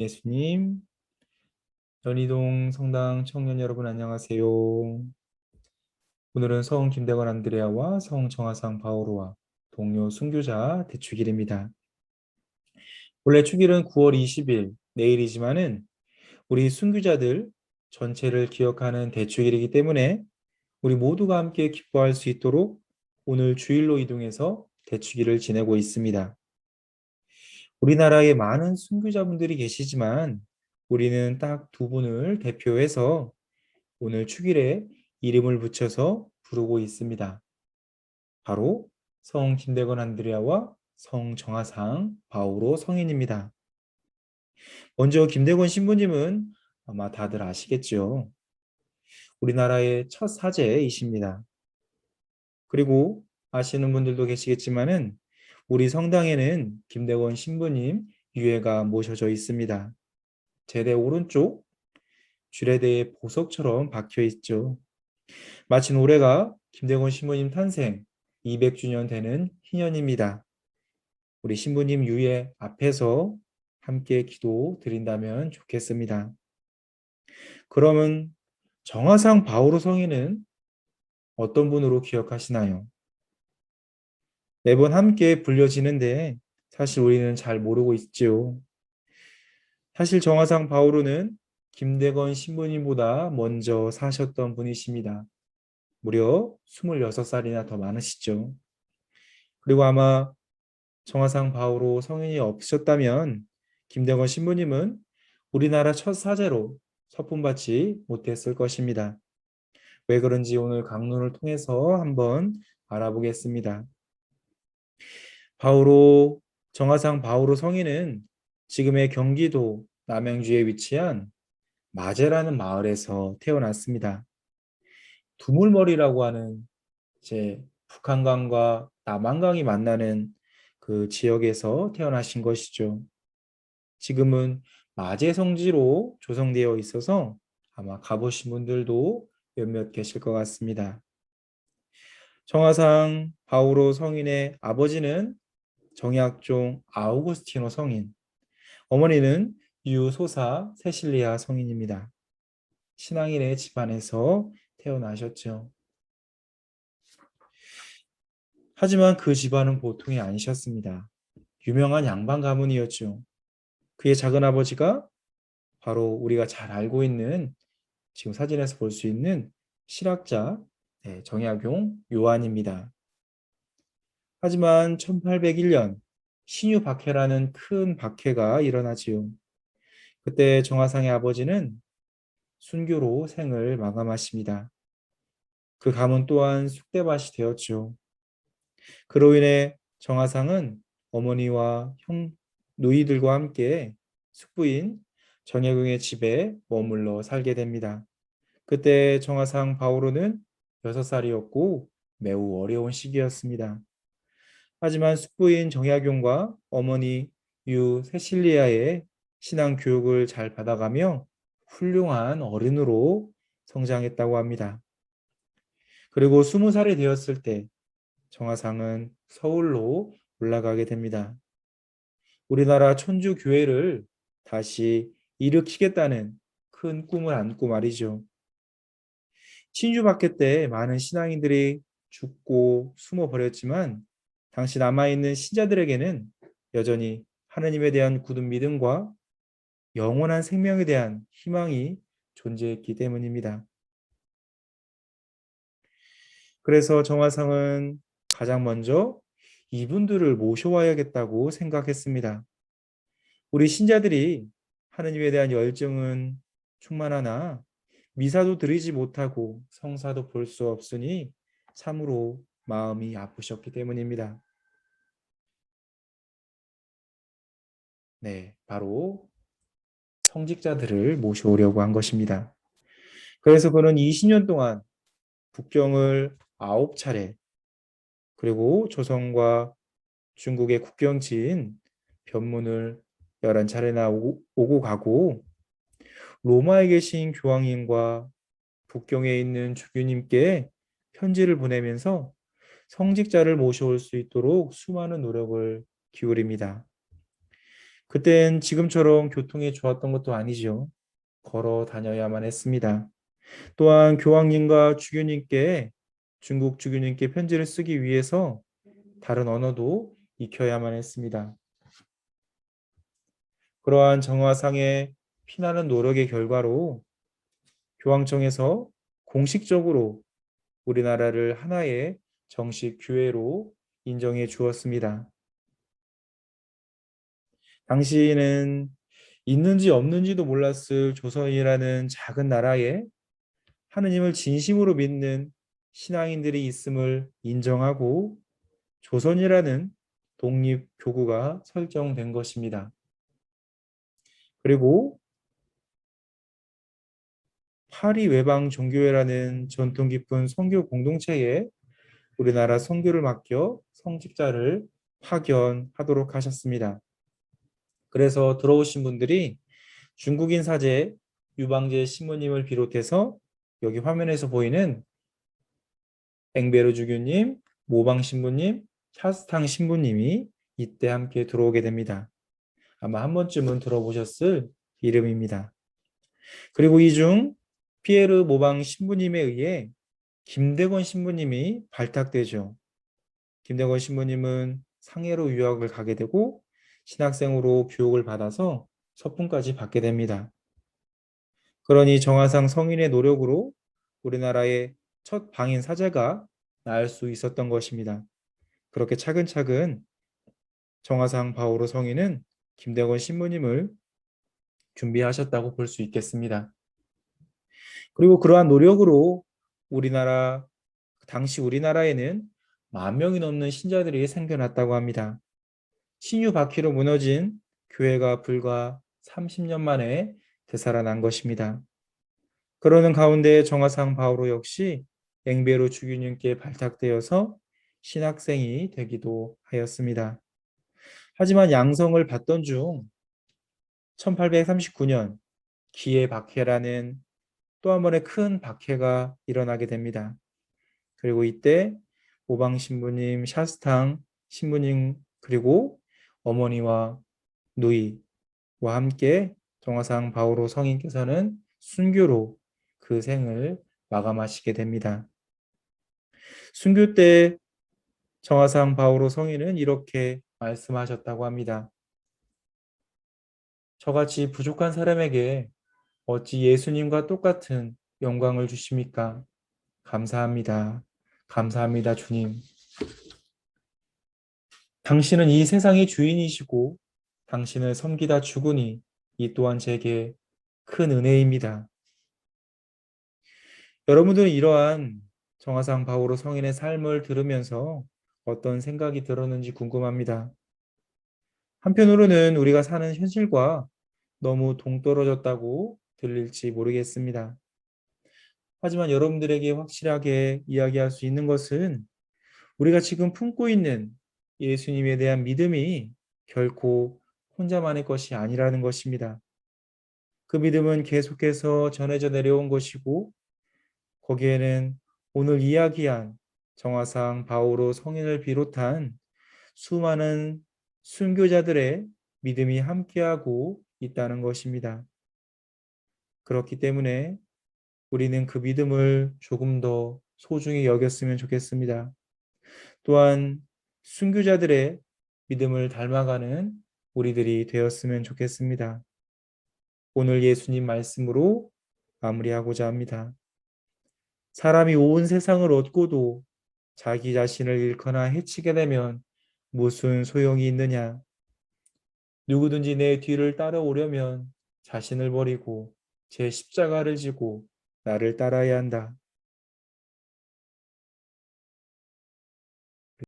예수님, 연희동 성당 청년 여러분 안녕하세요. 오늘은 성 김대건 안드레아와 성 정하상 바오로와 동료 순교자 대축일입니다. 원래 축일은 9월 20일 내일이지만은 우리 순교자들 전체를 기억하는 대축일이기 때문에 우리 모두가 함께 기뻐할 수 있도록 오늘 주일로 이동해서 대축일을 지내고 있습니다. 우리나라에 많은 순교자분들이 계시지만 우리는 딱 두 분을 대표해서 오늘 축일에 이름을 붙여서 부르고 있습니다. 바로 성 김대건 안드레아와 성 정하상 바오로 성인입니다. 먼저 김대건 신부님은 아마 다들 아시겠죠. 우리나라의 첫 사제이십니다. 그리고 아시는 분들도 계시겠지만은 우리 성당에는 김대건 신부님 유해가 모셔져 있습니다. 제대 오른쪽 주례대의 보석처럼 박혀 있죠. 마침 올해가 김대건 신부님 탄생 200주년 되는 희년입니다. 우리 신부님 유해 앞에서 함께 기도 드린다면 좋겠습니다. 그러면 정하상 바오로 성인은 어떤 분으로 기억하시나요? 매번 함께 불려지는데 사실 우리는 잘 모르고 있죠. 사실 정하상 바오로는 김대건 신부님보다 먼저 사셨던 분이십니다. 무려 26살이나 더 많으시죠. 그리고 아마 정하상 바오로 성인이 없으셨다면 김대건 신부님은 우리나라 첫 사제로 서품받지 못했을 것입니다. 왜 그런지 오늘 강론을 통해서 한번 알아보겠습니다. 바오로 정하상 바오로 성인은 지금의 경기도 남양주에 위치한 마제라는 마을에서 태어났습니다. 두물머리라고 하는 이제 북한강과 남한강이 만나는 그 지역에서 태어나신 것이죠. 지금은 마제 성지로 조성되어 있어서 아마 가보신 분들도 몇몇 계실 것 같습니다. 정하상 바오로 성인의 아버지는 정약종 아우구스티노 성인, 어머니는 유소사 세실리아 성인입니다. 신앙인의 집안에서 태어나셨죠. 하지만 그 집안은 보통이 아니셨습니다. 유명한 양반 가문이었죠. 그의 작은아버지가 바로 우리가 잘 알고 있는 지금 사진에서 볼 수 있는 실학자 정약용 요한입니다. 하지만 1801년 신유박해라는 큰 박해가 일어나지요. 그때 정하상의 아버지는 순교로 생을 마감하십니다. 그 가문 또한 쑥대밭이 되었죠. 그로 인해 정하상은 어머니와 형 누이들과 함께 숙부인 정약용의 집에 머물러 살게 됩니다. 그때 정하상 바오로는 6살이었고 매우 어려운 시기였습니다. 하지만 숙부인 정약용과 어머니 유 세실리아의 신앙 교육을 잘 받아가며 훌륭한 어른으로 성장했다고 합니다. 그리고 20살이 되었을 때 정하상은 서울로 올라가게 됩니다. 우리나라 천주 교회를 다시 일으키겠다는 큰 꿈을 안고 말이죠. 신주박해 때 많은 신앙인들이 죽고 숨어버렸지만 당시 남아있는 신자들에게는 여전히 하느님에 대한 굳은 믿음과 영원한 생명에 대한 희망이 존재했기 때문입니다. 그래서 정화상은 가장 먼저 이분들을 모셔와야겠다고 생각했습니다. 우리 신자들이 하느님에 대한 열정은 충만하나 미사도 드리지 못하고 성사도 볼 수 없으니 참으로 마음이 아프셨기 때문입니다. 네, 바로 성직자들을 모셔오려고 한 것입니다. 그래서 그는 20년 동안 북경을 9차례 그리고 조선과 중국의 국경지인 변문을 11차례나 오고 가고 로마에 계신 교황님과 북경에 있는 주교님께 편지를 보내면서 성직자를 모셔올 수 있도록 수많은 노력을 기울입니다. 그땐 지금처럼 교통이 좋았던 것도 아니죠. 걸어 다녀야만 했습니다. 또한 교황님과 주교님께 중국 주교님께 편지를 쓰기 위해서 다른 언어도 익혀야만 했습니다. 그러한 정화상의 피나는 노력의 결과로 교황청에서 공식적으로 우리나라를 하나의 정식 교회로 인정해 주었습니다. 당시에는 있는지 없는지도 몰랐을 조선이라는 작은 나라에 하느님을 진심으로 믿는 신앙인들이 있음을 인정하고 조선이라는 독립교구가 설정된 것입니다. 그리고 파리 외방 종교회라는 전통 깊은 선교 공동체에 우리나라 선교를 맡겨 성직자를 파견하도록 하셨습니다. 그래서 들어오신 분들이 중국인 사제 유방제 신부님을 비롯해서 여기 화면에서 보이는 앵베르 주교님, 모방 신부님, 샤스탕 신부님이 이때 함께 들어오게 됩니다. 아마 한 번쯤은 들어보셨을 이름입니다. 그리고 이 중 피에르 모방 신부님에 의해 김대건 신부님이 발탁되죠. 김대건 신부님은 상해로 유학을 가게 되고 신학생으로 교육을 받아서 서품까지 받게 됩니다. 그러니 정화상 성인의 노력으로 우리나라의 첫 방인 사제가 나을 수 있었던 것입니다. 그렇게 차근차근 정화상 바오로 성인은 김대건 신부님을 준비하셨다고 볼 수 있겠습니다. 그리고 그러한 노력으로 우리나라 당시 우리나라에는 10,000명이 넘는 신자들이 생겨났다고 합니다. 신유 바퀴로 무너진 교회가 불과 30년 만에 되살아난 것입니다. 그러는 가운데 정화상 바오로 역시 앵베로 주교님께 발탁되어서 신학생이 되기도 하였습니다. 하지만 양성을 받던 중 1839년 기의 박해라는 또 한 번의 큰 박해가 일어나게 됩니다. 그리고 이때 오방 신부님, 샤스탕 신부님 그리고 어머니와 누이와 함께 정화상 바오로 성인께서는 순교로 그 생을 마감하시게 됩니다. 순교 때 정화상 바오로 성인은 이렇게 말씀하셨다고 합니다. 저같이 부족한 사람에게 어찌 예수님과 똑같은 영광을 주십니까? 감사합니다. 감사합니다, 주님. 당신은 이 세상의 주인이시고 당신을 섬기다 죽으니 이 또한 제게 큰 은혜입니다. 여러분들은 이러한 정화상 바오로 성인의 삶을 들으면서 어떤 생각이 들었는지 궁금합니다. 한편으로는 우리가 사는 현실과 너무 동떨어졌다고 들릴지 모르겠습니다. 하지만 여러분들에게 확실하게 이야기할 수 있는 것은 우리가 지금 품고 있는 예수님에 대한 믿음이 결코 혼자만의 것이 아니라는 것입니다. 그 믿음은 계속해서 전해져 내려온 것이고 거기에는 오늘 이야기한 정화상 바오로 성인을 비롯한 수많은 순교자들의 믿음이 함께하고 있다는 것입니다. 그렇기 때문에 우리는 그 믿음을 조금 더 소중히 여겼으면 좋겠습니다. 또한 순교자들의 믿음을 닮아가는 우리들이 되었으면 좋겠습니다. 오늘 예수님 말씀으로 마무리하고자 합니다. 사람이 온 세상을 얻고도 자기 자신을 잃거나 해치게 되면 무슨 소용이 있느냐? 누구든지 내 뒤를 따라오려면 자신을 버리고 제 십자가를 지고 나를 따라야 한다.